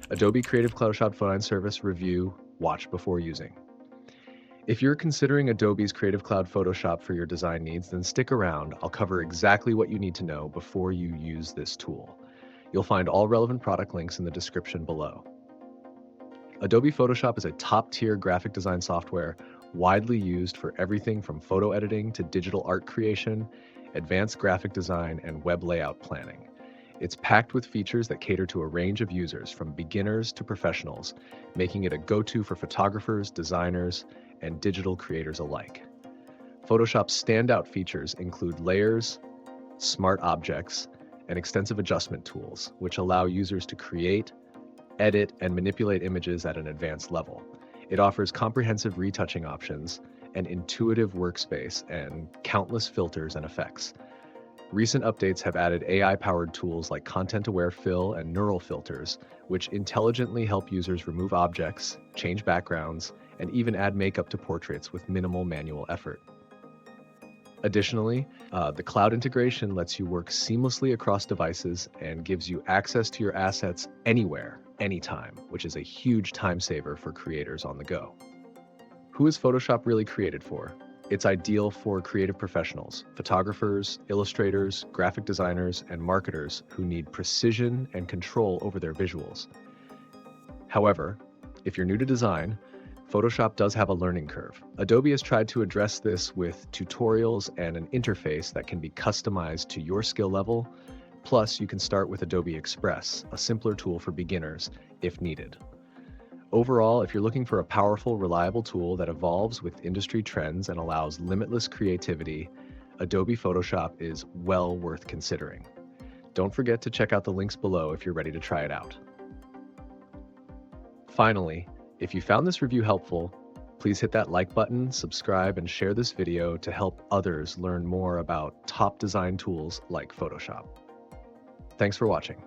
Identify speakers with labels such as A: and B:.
A: Adobe Creative Cloud Shop Phone Service Review, Watch Before Using. If you're considering Adobe's Creative Cloud Photoshop for your design needs, then stick around. I'll cover exactly what you need to know before you use this tool. You'll find all relevant product links in the description below. Adobe Photoshop is a top-tier graphic design software widely used for everything from photo editing to digital art creation, advanced graphic design, and web layout planning. It's packed with features that cater to a range of users, from beginners to professionals, making it a go-to for photographers, designers, and digital creators alike. Photoshop's standout features include layers, smart objects, and extensive adjustment tools, which allow users to create, edit, and manipulate images at an advanced level. It offers comprehensive retouching options, an intuitive workspace, and countless filters and effects. Recent updates have added AI-powered tools like content-aware fill and neural filters, which intelligently help users remove objects, change backgrounds, and even add makeup to portraits with minimal manual effort. Additionally, the cloud integration lets you work seamlessly across devices and gives you access to your assets anywhere, anytime, which is a huge time saver for creators on the go. Who is Photoshop really created for? It's ideal for creative professionals, photographers, illustrators, graphic designers, and marketers who need precision and control over their visuals. However, if you're new to design, Photoshop does have a learning curve. Adobe has tried to address this with tutorials and an interface that can be customized to your skill level. Plus, you can start with Adobe Express, a simpler tool for beginners if needed. Overall, if you're looking for a powerful, reliable tool that evolves with industry trends and allows limitless creativity, Adobe Photoshop is well worth considering. Don't forget to check out the links below if you're ready to try it out. Finally, if you found this review helpful, please hit that like button, subscribe, and share this video to help others learn more about top design tools like Photoshop. Thanks for watching.